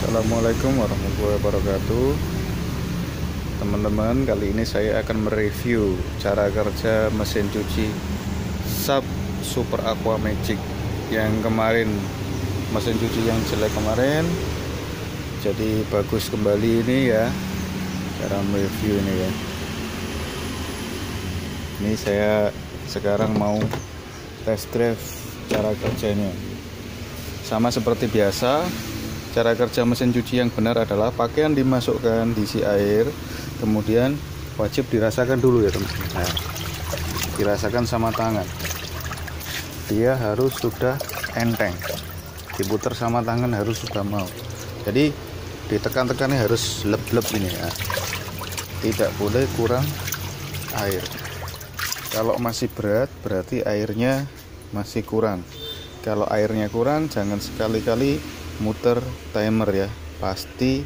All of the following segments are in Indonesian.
Assalamualaikum warahmatullahi wabarakatuh. Teman-teman, kali ini saya akan mereview cara kerja mesin cuci SAP Super Aqua Magic yang kemarin, mesin cuci yang jelek kemarin jadi bagus kembali ini ya. Cara mereview ini ya. Ini saya sekarang mau test drive cara kerjanya. Sama seperti biasa, cara kerja mesin cuci yang benar adalah pakaian dimasukkan, diisi air, kemudian wajib dirasakan dulu ya teman-teman. Nah, dirasakan sama tangan. Dia harus sudah enteng. Diputar sama tangan harus sudah mau. Jadi ditekan-tekannya harus leb-leb ini ya. Tidak boleh kurang air. Kalau masih berat berarti airnya masih kurang. Kalau airnya kurang jangan sekali-kali muter timer ya. Pasti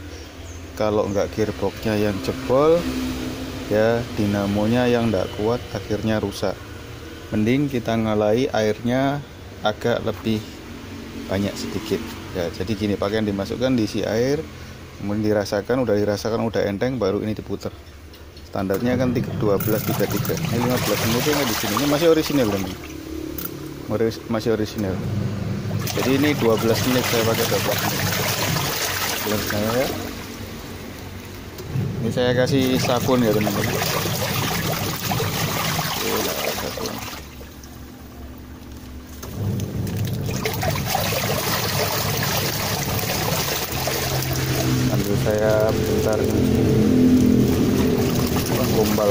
kalau enggak gearboxnya yang jebol ya, dinamonya yang enggak kuat akhirnya rusak. Mending kita ngalai airnya agak lebih banyak sedikit ya. Jadi gini, pakaian dimasukkan, diisi air, kemudian dirasakan, udah enteng, baru ini diputar. Standarnya kan 12-33. Ini 15 menit ya di sini. Ini masih orisinal teman. Masih orisinal. Jadi ini 12 menit saya pakai 12 menit. Ya. Ini saya kasih sabun ya teman-teman. Sabun. Sambil saya bentar gombal.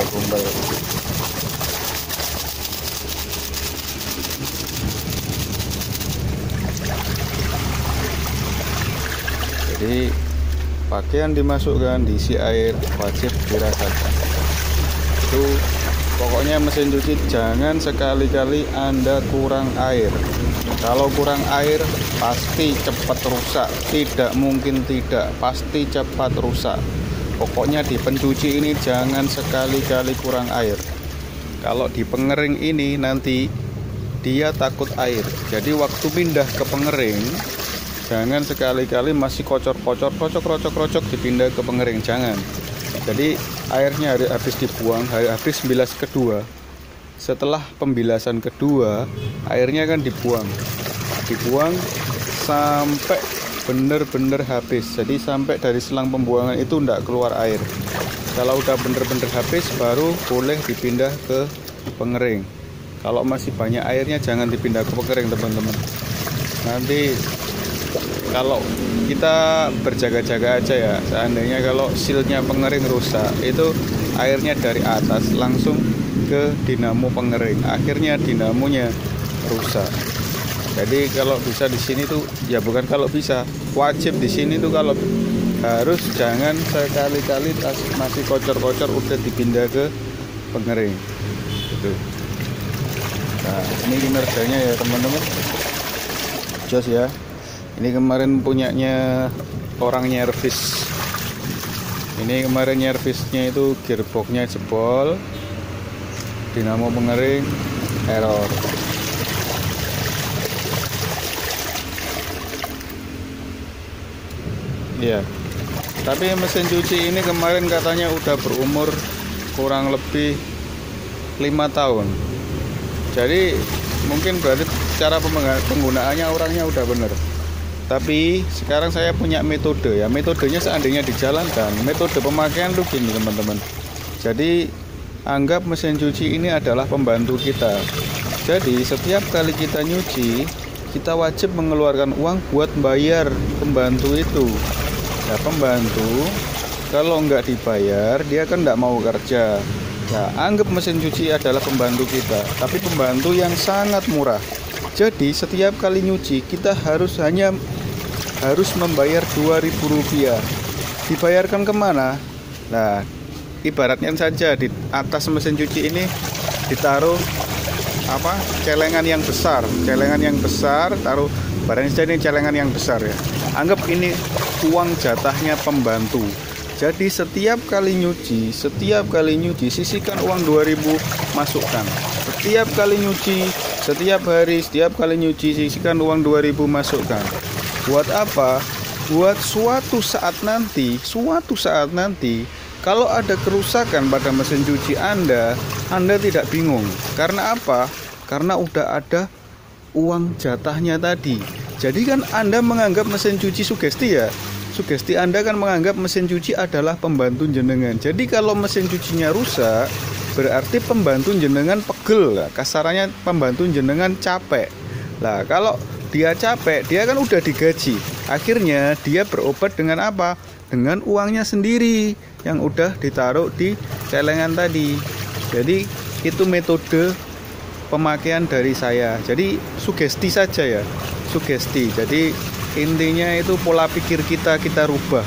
Jadi pakaian dimasukkan, diisi air, wajib dirasakan. Itu pokoknya mesin cuci jangan sekali-kali Anda kurang air. Kalau kurang air pasti cepat rusak, tidak mungkin tidak, pasti cepat rusak. Pokoknya di pencuci ini jangan sekali-kali kurang air. Kalau di pengering ini nanti dia takut air. Jadi waktu pindah ke pengering jangan sekali-kali masih kocok dipindah ke pengering, jangan. Jadi airnya habis dibuang, habis bilas kedua. Setelah pembilasan kedua, airnya kan dibuang sampai bener-bener habis. Jadi sampai dari selang pembuangan itu enggak keluar air. Kalau udah bener-bener habis baru boleh dipindah ke pengering. Kalau masih banyak airnya jangan dipindah ke pengering teman-teman. Nanti kalau kita berjaga-jaga aja ya, seandainya kalau silnya pengering rusak, itu airnya dari atas langsung ke dinamo pengering, akhirnya dinamonya rusak. Jadi kalau bisa di sini tuh ya, bukan kalau bisa, wajib di sini tuh kalau harus jangan sekali-kali masih kocor-kocor udah dipindah ke pengering. Gitu. Nah, ini kinerjanya ya teman-teman. Jos ya. Ini kemarin punyanya orang nyervis. Ini kemarin nyervisnya itu gearboxnya jebol, dinamo pengering error. Iya. Tapi mesin cuci ini kemarin katanya udah berumur kurang lebih 5 tahun. Jadi mungkin berarti cara penggunaannya orangnya udah bener. Tapi sekarang saya punya metode ya. Metodenya seandainya dijalankan, metode pemakaian tuh gini teman-teman. Jadi anggap mesin cuci ini adalah pembantu kita. Jadi setiap kali kita nyuci, kita wajib mengeluarkan uang buat bayar pembantu itu. Nah, pembantu kalau nggak dibayar dia kan nggak mau kerja. Nah, anggap mesin cuci adalah pembantu kita, tapi pembantu yang sangat murah. Jadi setiap kali nyuci kita harus membayar Rp2.000. Dibayarkan kemana? Nah, ibaratnya saja di atas mesin cuci ini ditaruh celengan yang besar, taruh barangnya saja, ini celengan yang besar ya. Anggap ini uang jatahnya pembantu. Jadi setiap kali nyuci sisihkan uang 2.000, masukkan. Setiap kali nyuci, setiap hari, setiap kali nyuci sisihkan uang 2.000, masukkan. Buat apa? buat suatu saat nanti kalau ada kerusakan pada mesin cuci Anda tidak bingung. Karena apa? Karena udah ada uang jatahnya tadi. Jadi kan Anda menganggap mesin cuci sugesti ya. Sugesti Anda kan menganggap mesin cuci adalah pembantu jenengan. Jadi kalau mesin cucinya rusak, berarti pembantu jenengan pegel lah. Kasarannya pembantu jenengan capek. Lah kalau dia capek, dia kan udah digaji. Akhirnya dia berobat dengan apa? Dengan uangnya sendiri yang udah ditaruh di celengan tadi. Jadi itu metode pemakaian dari saya. Jadi sugesti saja ya, sugesti. Jadi intinya itu pola pikir kita rubah.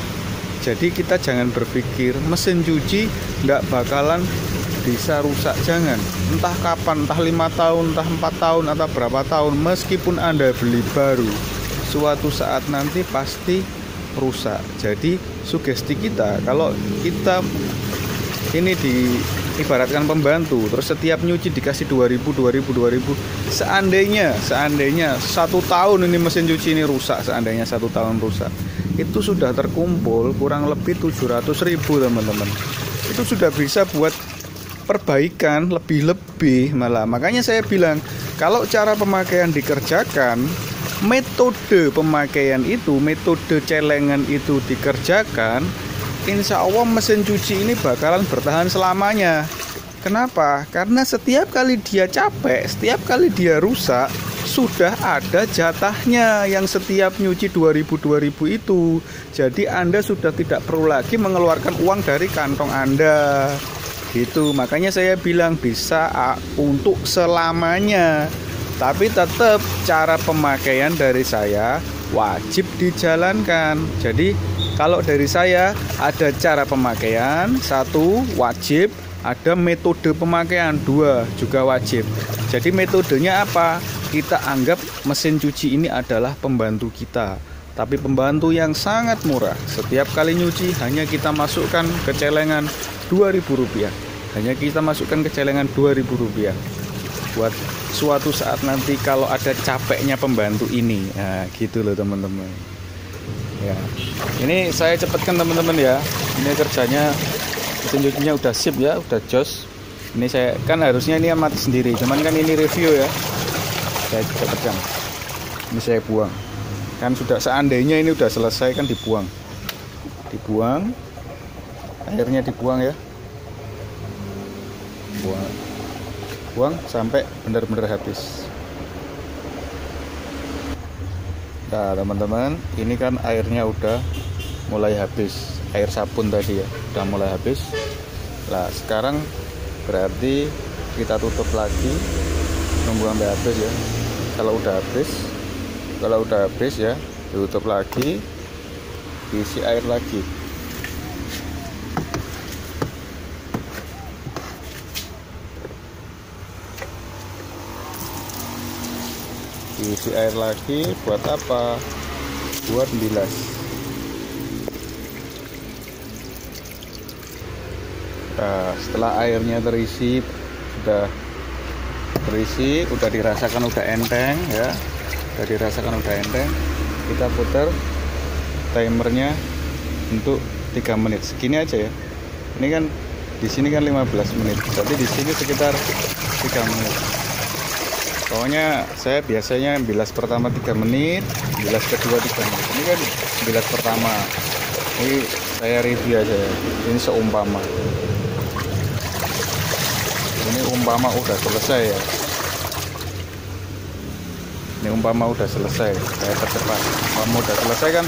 Jadi kita jangan berpikir mesin cuci nggak bakalan bisa rusak, jangan. Entah kapan, entah 5 tahun, entah 4 tahun, atau berapa tahun, meskipun Anda beli baru, suatu saat nanti pasti rusak. Jadi sugesti kita, kalau kita ini diibaratkan pembantu, terus setiap nyuci dikasih 2000, seandainya 1 tahun ini mesin cuci ini rusak, seandainya 1 tahun rusak, itu sudah terkumpul kurang lebih 700.000 teman-teman. Itu sudah bisa buat perbaikan lebih malah. Makanya saya bilang, kalau cara pemakaian dikerjakan, metode pemakaian itu, metode celengan itu dikerjakan, insya Allah mesin cuci ini bakalan bertahan selamanya. Kenapa? Karena setiap kali dia capek, setiap kali dia rusak, sudah ada jatahnya yang setiap nyuci 2000 itu. Jadi Anda sudah tidak perlu lagi mengeluarkan uang dari kantong Anda. Gitu. Makanya saya bilang bisa untuk selamanya. Tapi tetap cara pemakaian dari saya wajib dijalankan. Jadi kalau dari saya ada cara pemakaian, 1 wajib, ada metode pemakaian, 2 juga wajib. Jadi metodenya apa? Kita anggap mesin cuci ini adalah pembantu kita, tapi pembantu yang sangat murah. Setiap kali nyuci hanya kita masukkan ke celengan Rp2.000. Hanya kita masukkan ke celengan Rp2.000. Buat suatu saat nanti kalau ada capeknya pembantu ini, nah gitu loh teman-teman. Ya, ini saya cepatkan teman-teman ya. Ini kerjanya mesin cucinya udah sip ya, udah jos. Ini saya kan harusnya ini mati sendiri, cuman kan ini review ya. Saya cepatkan. Ini saya buang. Kan sudah, seandainya ini udah selesai kan dibuang. Dibuang. Airnya dibuang ya. Buang sampai benar-benar habis. Nah teman-teman, ini kan airnya udah mulai habis. Air sabun tadi ya udah mulai habis. Nah sekarang berarti kita tutup lagi, nunggu sampai habis ya. Kalau udah habis ya, ditutup lagi, diisi air lagi. Diisi air lagi buat apa? Buat bilas. Nah, setelah airnya terisi, udah dirasakan udah enteng ya. Kita putar timernya untuk 3 menit. Segini aja ya. Ini kan di sini kan 15 menit. Berarti di sini sekitar 3 menit. Pokoknya saya biasanya bilas pertama 3 menit, bilas kedua 3 menit. Ini kan bilas pertama. Ini saya review aja ya. Ini seumpama. Ini umpama udah selesai ya. Ini umpama udah selesai. Saya percepat. Umpama udah selesai kan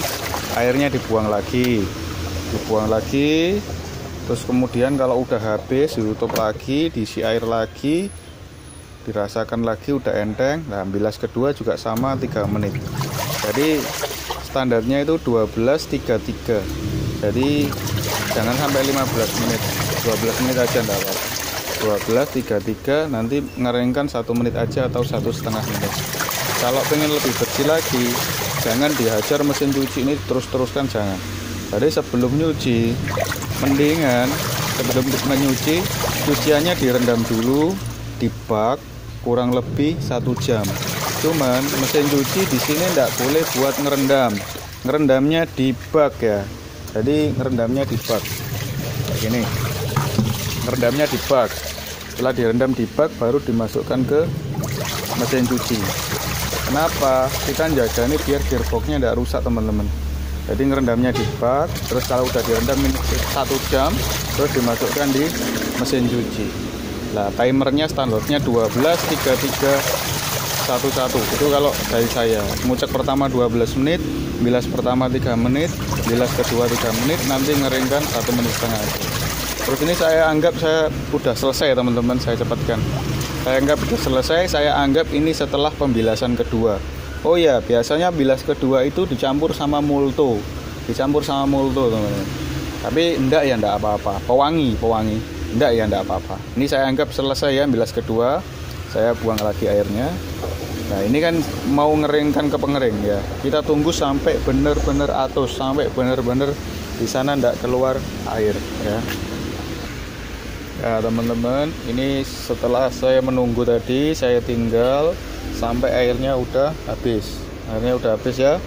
airnya dibuang lagi. Terus kemudian kalau udah habis ditutup lagi, diisi air lagi. Dirasakan lagi udah enteng. Nah bilas kedua juga sama 3 menit. Jadi standarnya itu 12-3-3. Jadi jangan sampai 15 menit, 12 menit aja enggak apa-apa. 12-3-3, nanti ngeringkan 1 menit aja atau 1,5 menit. Kalau pengen lebih bersih lagi, jangan dihajar mesin cuci ini terus-teruskan, jangan. Jadi sebelum nyuci, mendingan sebelum menyuci, cuciannya direndam dulu di bak kurang lebih 1 jam. Cuman mesin cuci di sini tidak boleh buat ngerendam. ngerendamnya di bak ya. Jadi ngerendamnya di bak kayak gini, ngerendamnya di bak. Setelah direndam di bak baru dimasukkan ke mesin cuci. Kenapa? Kita jaga ini biar gearboxnya tidak rusak teman-teman. Jadi ngerendamnya di bak, terus kalau udah direndam 1 jam terus dimasukkan di mesin cuci. Nah, timernya standarnya 12, 33, 11. Itu kalau dari saya. Ngucek pertama 12 menit, bilas pertama 3 menit, bilas kedua 3 menit, nanti ngeringkan 1,5 menit aja. Terus ini saya anggap saya udah selesai teman-teman, saya cepatkan. Saya anggap udah selesai, saya anggap ini setelah pembilasan kedua. Oh ya, biasanya bilas kedua itu dicampur sama multo. Dicampur sama multo teman-teman. Tapi enggak ya, enggak apa-apa. Pewangi. Enggak ya, enggak apa-apa. Ini saya anggap selesai ya bilas kedua. Saya buang lagi airnya. Nah, ini kan mau ngeringkan ke pengering ya. Kita tunggu sampai benar-benar atus, sampai benar-benar di sana enggak keluar air ya. Ya, teman-teman, ini setelah saya menunggu tadi, saya tinggal sampai airnya udah habis. Airnya udah habis ya.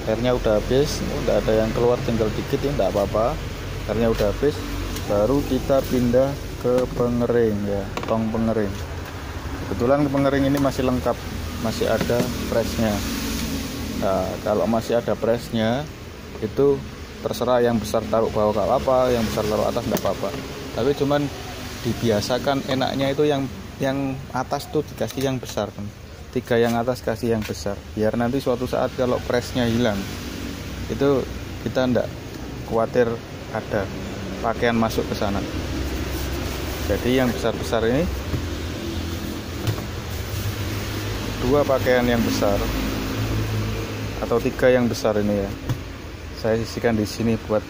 Airnya udah habis. Enggak ada yang keluar, tinggal dikit ya, enggak apa-apa. Airnya udah habis. Baru kita pindah ke pengering ya, tong pengering. Kebetulan pengering ini masih lengkap, masih ada presnya. Nah, kalau masih ada presnya itu terserah, yang besar taruh bawah gak apa, yang besar taruh atas nggak apa-apa. Tapi cuman dibiasakan enaknya itu yang atas tuh dikasih yang besar kan. 3 yang atas kasih yang besar, biar nanti suatu saat kalau presnya hilang itu kita ndak khawatir ada pakaian masuk ke sana. Jadi yang besar-besar ini 2 pakaian yang besar atau 3 yang besar ini ya, saya sisihkan di sini buat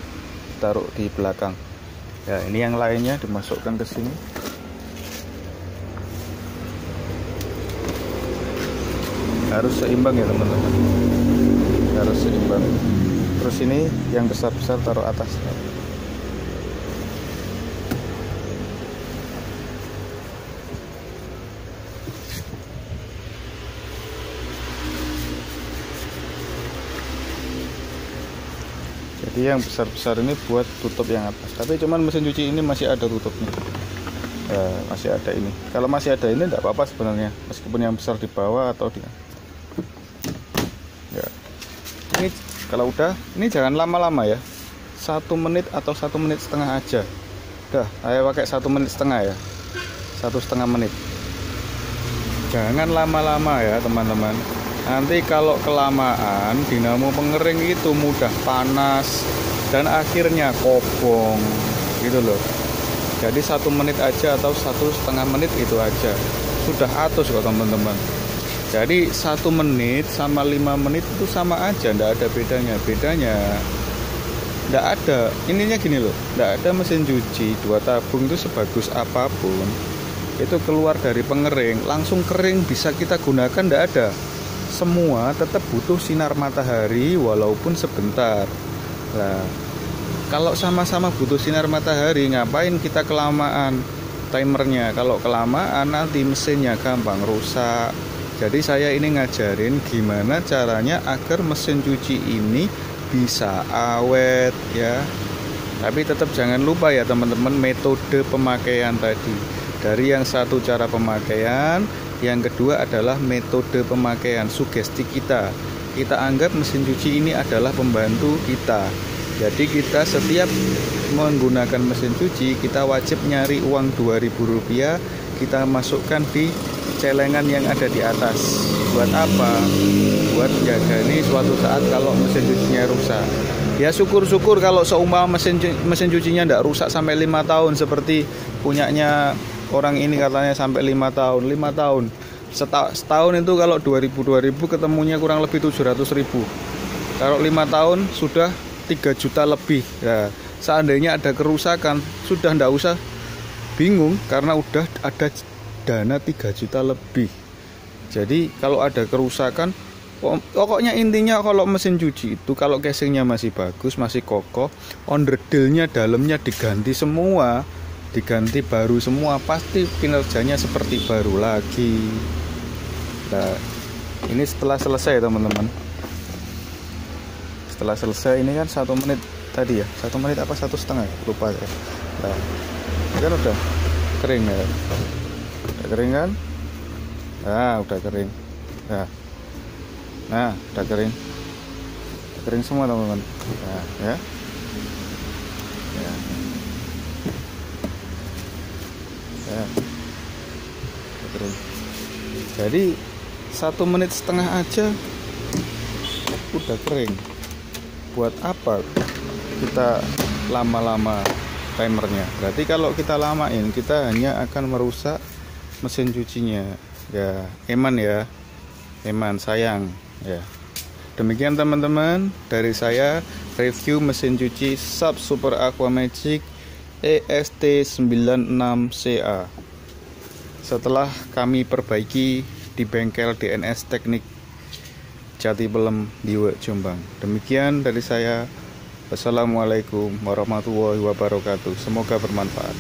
taruh di belakang ya. Ini yang lainnya dimasukkan ke sini. Harus seimbang ya teman-teman, harus seimbang. Terus ini yang besar-besar taruh atas. Jadi yang besar-besar ini buat tutup yang atas. Tapi cuman mesin cuci ini masih ada tutupnya ya, masih ada ini. Kalau masih ada ini enggak apa-apa sebenarnya, meskipun yang besar di bawah atau di ya. Ini kalau udah, ini jangan lama-lama ya, 1 menit atau 1,5 menit aja. Udah, saya pakai 1,5 menit ya, 1,5 menit. Jangan lama-lama ya teman-teman. Nanti kalau kelamaan dinamo pengering itu mudah panas dan akhirnya kobong gitu loh. Jadi 1 menit aja atau 1,5 menit itu aja sudah atus kok teman-teman. Jadi 1 menit sama 5 menit itu sama aja, ndak ada bedanya. Bedanya ndak ada. Ininya gini loh, ndak ada mesin cuci 2 tabung itu sebagus apapun itu keluar dari pengering langsung kering bisa kita gunakan, ndak ada. Semua tetap butuh sinar matahari walaupun sebentar. Nah, kalau sama-sama butuh sinar matahari, ngapain kita kelamaan timernya? Kalau kelamaan nanti mesinnya gampang rusak. Jadi saya ini ngajarin gimana caranya agar mesin cuci ini bisa awet ya. Tapi tetap jangan lupa ya teman-teman, metode pemakaian tadi. Dari yang satu cara pemakaian, yang kedua adalah metode pemakaian, sugesti kita. Kita anggap mesin cuci ini adalah pembantu kita. Jadi kita setiap menggunakan mesin cuci, kita wajib nyari uang Rp2.000, kita masukkan di celengan yang ada di atas. Buat apa? Buat jaga ini suatu saat kalau mesin cucinya rusak. Ya syukur-syukur kalau seumpama mesin cucinya tidak rusak sampai 5 tahun seperti punyanya orang ini, katanya sampai 5 tahun. 5 tahun. Setahun itu kalau 2000 ketemunya kurang lebih 700.000. Kalau 5 tahun sudah 3 juta lebih. Ya, seandainya ada kerusakan sudah ndak usah bingung karena udah ada dana 3 juta lebih. Jadi kalau ada kerusakan, pokoknya intinya kalau mesin cuci itu kalau casingnya masih bagus, masih kokoh, onderdilnya dalamnya diganti semua, diganti baru semua, pasti kinerjanya seperti baru lagi. Nah, ini setelah selesai teman-teman, Setelah selesai ini kan 1 menit tadi ya, 1 menit apa 1,5 lupa ya. Nah, ini kan udah kering ya, udah kering kan? Nah, udah kering. Nah, udah kering semua teman-teman. Nah, ya. Udah kering. Jadi 1,5 menit aja udah kering. Buat apa kita lama-lama timernya? Berarti kalau kita lamain, kita hanya akan merusak mesin cucinya. Ya, eman sayang ya. Demikian teman-teman dari saya review mesin cuci Sub Super Aqua Magic EST96CA setelah kami perbaiki di bengkel DNS Teknik Jati Pelem Diwe Jombang. Demikian dari saya. Wassalamualaikum warahmatullahi wabarakatuh. Semoga bermanfaat.